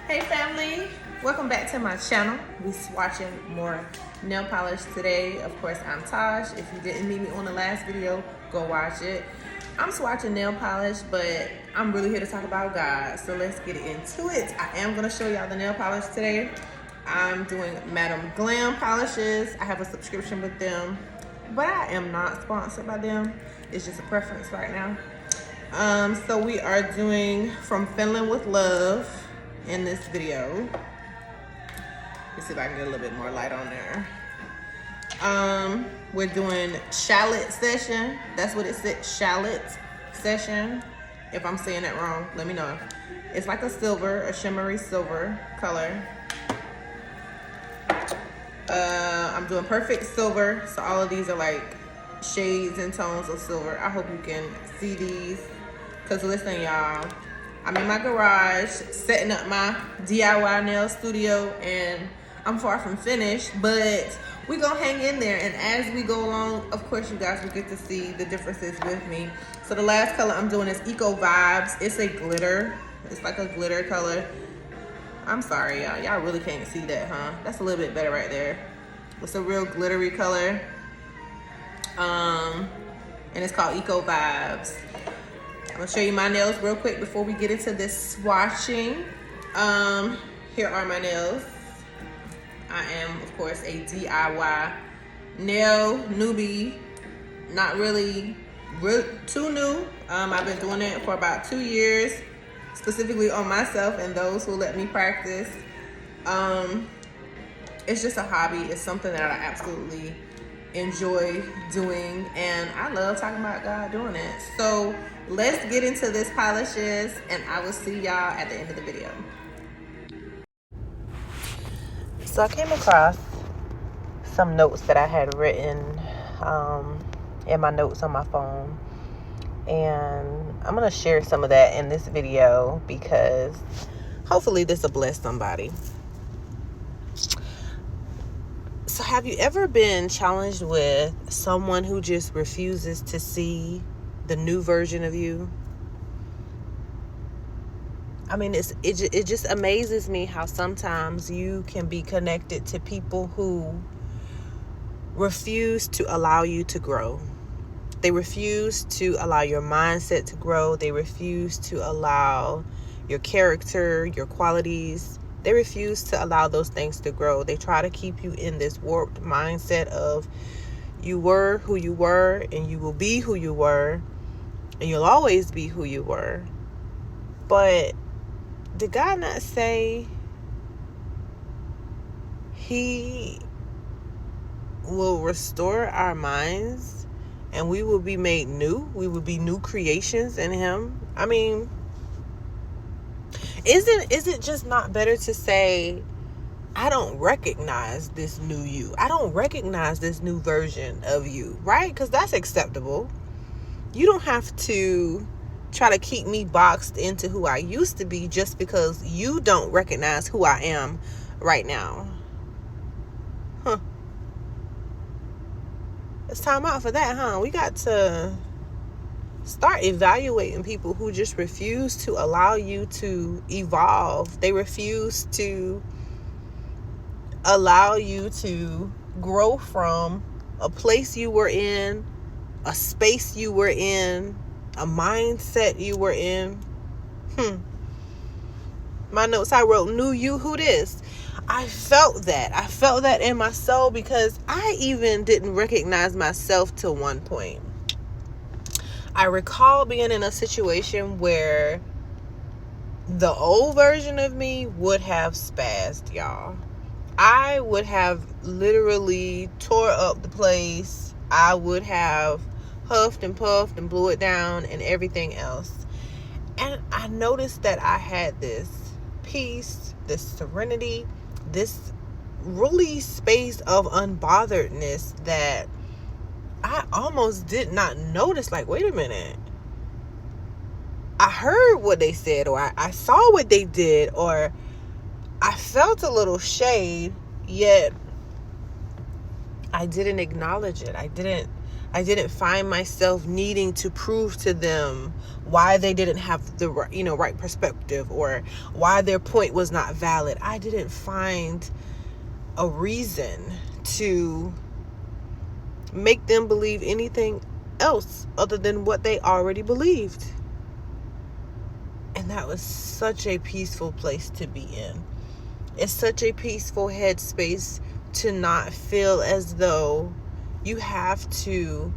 Hey family, welcome back to my channel. We swatching more nail polish today. Of course, I'm Tosh. If you didn't meet me on the last video, go watch it. I'm swatching nail polish, but I'm really here to talk about God. So let's get into it. I am gonna show y'all the nail polish today. I'm doing Madam Glam polishes. I have a subscription with them, but I am not sponsored by them. It's just a preference right now. So we are doing From Finland with Love in this video. Let's see if I can get a little bit more light on there. We're doing Shallot Session. That's what it said, Shallot Session. If I'm saying that wrong, let me know. It's like a silver, a shimmery silver color. I'm doing Perfect Silver. So all of these are like shades and tones of silver. I hope you can see these. Cause listen, y'all, I'm in my garage setting up my DIY nail studio and I'm far from finished, but we gonna hang in there. And as we go along, of course, you guys will get to see the differences with me. So the last color I'm doing is Eco Vibes. It's a glitter. It's like a glitter color. I'm sorry, y'all. Y'all really can't see that, huh? That's a little bit better right there. It's a real glittery color. And it's called Eco Vibes. I'm gonna show you my nails real quick before we get into this swatching. Here are my nails. I am, of course, a DIY nail newbie. Not really too new. I've been doing it for about 2 years, specifically on myself and those who let me practice. It's just a hobby. It's something that I absolutely enjoy doing, and I love talking about God doing it. So let's get into this polishes, and I will see y'all at the end of the video. So I came across some notes that I had written in my notes on my phone, and I'm gonna share some of that in this video because hopefully this will bless somebody. So have you ever been challenged with someone who just refuses to see the new version of you? I mean, it just amazes me how sometimes you can be connected to people who refuse to allow you to grow. They refuse to allow your mindset to grow. They refuse to allow your character, your qualities. They refuse to allow those things to grow. They try to keep you in this warped mindset of you were who you were and you will be who you were and you'll always be who you were. But did God not say He will restore our minds and we will be made new? We will be new creations in Him. I mean, is it just not better to say, I don't recognize this new you. I don't recognize this new version of you, right? Because that's acceptable. You don't have to try to keep me boxed into who I used to be just because you don't recognize who I am right now. Huh. It's time out for that, huh? We got to start evaluating people who just refuse to allow you to evolve. They refuse to allow you to grow from a place you were in, a space you were in, a mindset you were in. My notes I wrote, new you, who this? I felt that in my soul because I even didn't recognize myself till one point. I recall being in a situation where the old version of me would have spazzed, y'all. I would have literally tore up the place. I would have huffed and puffed and blew it down and everything else. And I noticed that I had this peace, this serenity, this really space of unbotheredness that I almost did not notice. Like, wait a minute. I heard what they said, or I saw what they did, or I felt a little shade, yet I didn't acknowledge it. I I didn't find myself needing to prove to them why they didn't have the right perspective, or why their point was not valid. I didn't find a reason to make them believe anything else other than what they already believed. And that was such a peaceful place to be in. It's such a peaceful headspace to not feel as though you have to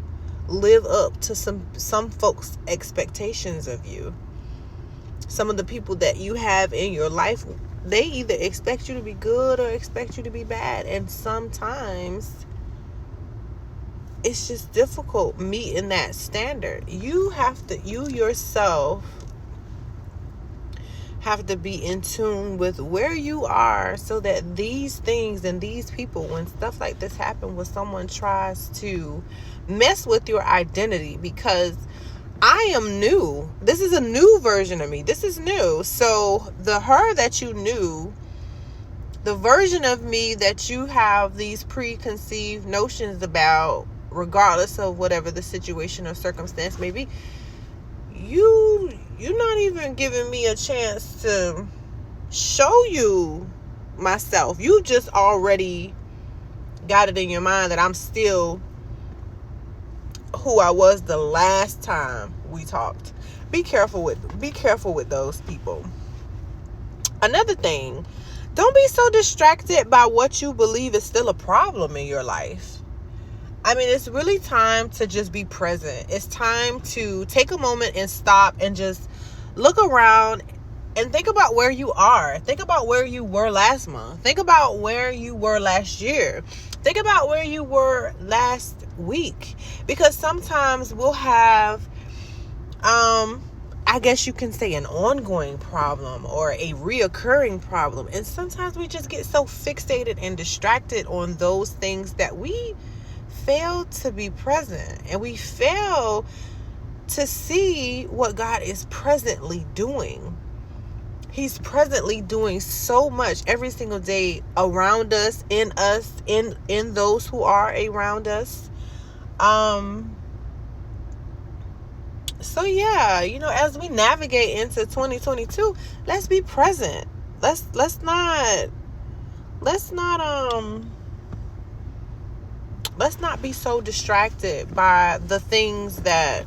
live up to some folks' expectations of you. Some of the people that you have in your life, they either expect you to be good or expect you to be bad. And sometimes it's just difficult meeting that standard. You yourself have to be in tune with where you are, so that these things and these people, when stuff like this happen, when someone tries to mess with your identity, because I am new. This is a new version of me. This is new. So the her that you knew, the version of me that you have these preconceived notions about, regardless of whatever the situation or circumstance may be, you're not even giving me a chance to show you myself. You just already got it in your mind that I'm still who I was the last time we talked. Be careful with those people. Another thing, don't be so distracted by what you believe is still a problem in your life. I mean, it's really time to just be present. It's time to take a moment and stop and just look around and think about where you are. Think about where you were last month. Think about where you were last year. Think about where you were last week. Because sometimes we'll have, I guess you can say, an ongoing problem or a reoccurring problem. And sometimes we just get so fixated and distracted on those things that we fail to be present, and we fail to see what God is presently doing. He's presently doing so much every single day around us, in those who are around us. So yeah, as we navigate into 2022, let's be present. Let's not be so distracted by the things that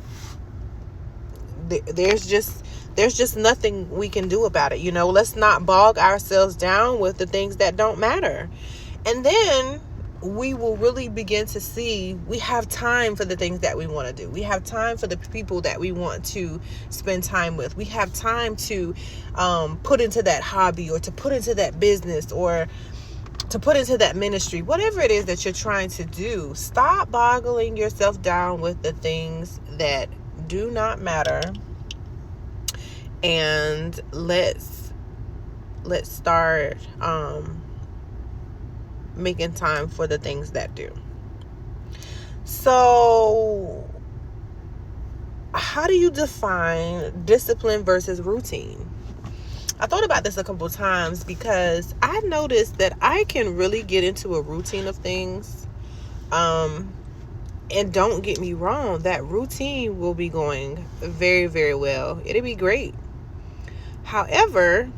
there's just nothing we can do about it. Let's not bog ourselves down with the things that don't matter. And then we will really begin to see we have time for the things that we want to do. We have time for the people that we want to spend time with. We have time to put into that hobby, or to put into that business, or to put into that ministry. Whatever it is that you're trying to do, stop boggling yourself down with the things that do not matter, and let's start making time for the things that do. So, how do you define discipline versus routine? I thought about this a couple of times, because I noticed that I can really get into a routine of things. And don't get me wrong, that routine will be going very, very well. It'll be great. However,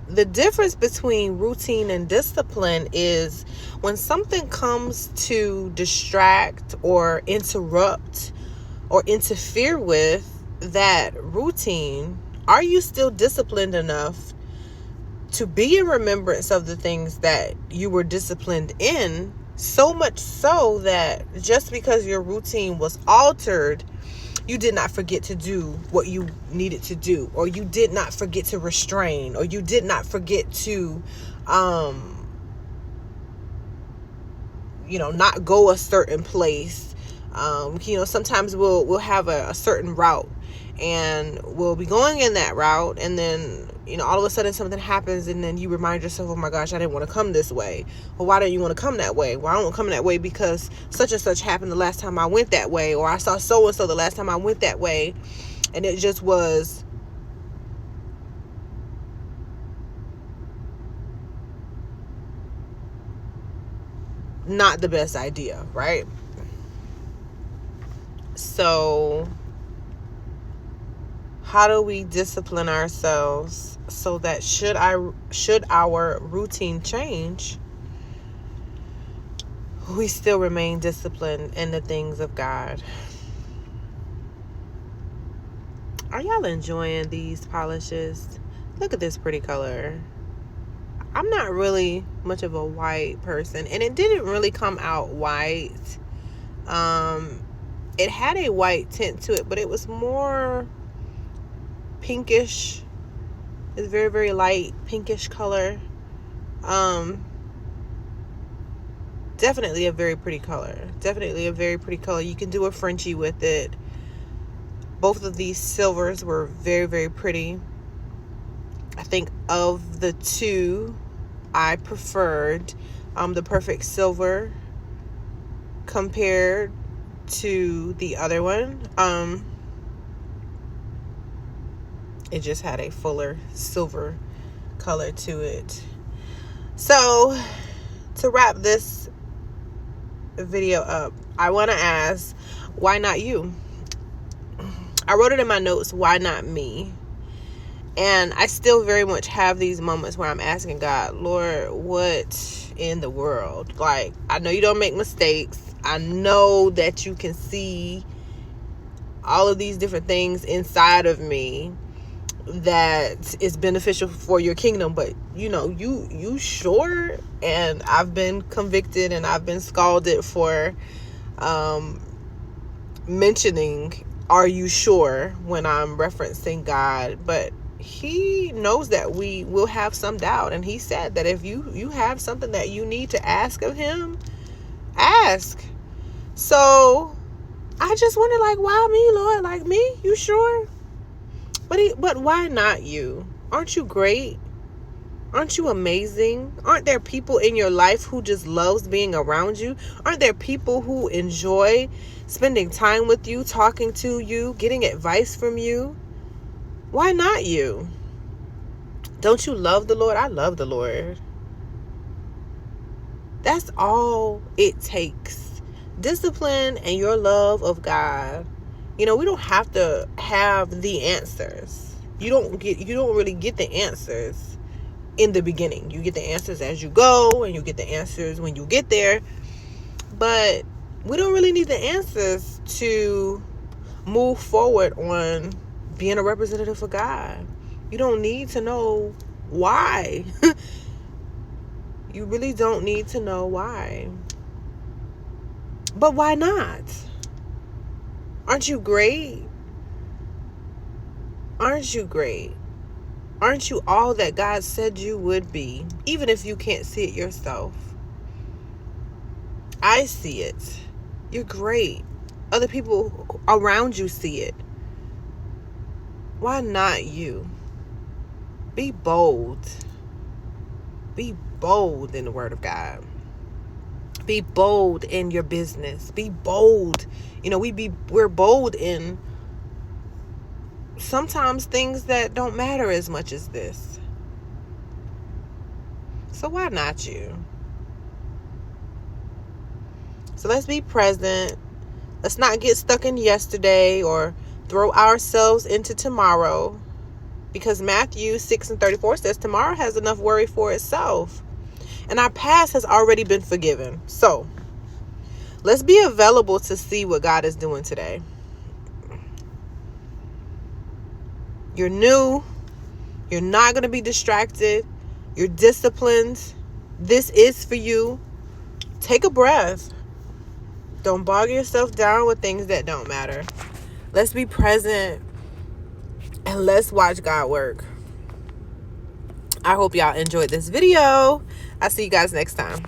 the difference between routine and discipline is when something comes to distract or interrupt or interfere with that routine, are you still disciplined enough to be in remembrance of the things that you were disciplined in? So much so that just because your routine was altered, you did not forget to do what you needed to do, or you did not forget to restrain, or you did not forget to not go a certain place. Sometimes we'll have a certain route, and we'll be going in that route, and then all of a sudden something happens, and then you remind yourself, oh my gosh, I didn't want to come this way. Well, why didn't you want to come that way? Well, I don't want to come that way because such and such happened the last time I went that way, or I saw so and so the last time I went that way, and it just was not the best idea, right? So how do we discipline ourselves so that should our routine change, we still remain disciplined in the things of God? Are y'all enjoying these polishes? Look at this pretty color. I'm not really much of a white person, and it didn't really come out white. It had a white tint to it, but it was more pinkish. It's very, very light pinkish color. Definitely a very pretty color. Definitely a very pretty color. You can do a Frenchie with it. Both of these silvers were very, very pretty. I think of the two, I preferred the Perfect Silver compared to the other one. It just had a fuller silver color to it. So, to wrap this video up, I want to ask, why not you? I wrote it in my notes, why not me? And I still very much have these moments where I'm asking God, Lord, what in the world? Like, I know you don't make mistakes. I know that you can see all of these different things inside of me that is beneficial for your kingdom, but you sure? And I've been convicted and I've been scalded for mentioning, are you sure, when I'm referencing God. But he knows that we will have some doubt, and he said that if you have something that you need to ask of him, ask. So I just wonder, like, why me, Lord? Like, me? You sure? But why not you? Aren't you great? Aren't you amazing? Aren't there people in your life who just loves being around you? Aren't there people who enjoy spending time with you, talking to you, getting advice from you? Why not you? Don't you love the Lord? I love the Lord. That's all it takes. Discipline and your love of God. We don't have to have the answers. You don't really get the answers in the beginning. You get the answers as you go, and you get the answers when you get there. But we don't really need the answers to move forward on being a representative for God. You don't need to know why. You really don't need to know why. But why not? Aren't you great? Aren't you great? Aren't you all that God said you would be, even if you can't see it yourself? I see it. You're great. Other people around you see it. Why not you? Be bold. Be bold in the Word of God. Be bold in your business. Be bold. We're bold in sometimes things that don't matter as much as this. So why not you? So let's be present. Let's not get stuck in yesterday or throw ourselves into tomorrow. Because Matthew 6:34 says tomorrow has enough worry for itself. And our past has already been forgiven. So let's be available to see what God is doing today. You're new. You're not going to be distracted. You're disciplined. This is for you. Take a breath. Don't bog yourself down with things that don't matter. Let's be present and let's watch God work. I hope y'all enjoyed this video. I'll see you guys next time.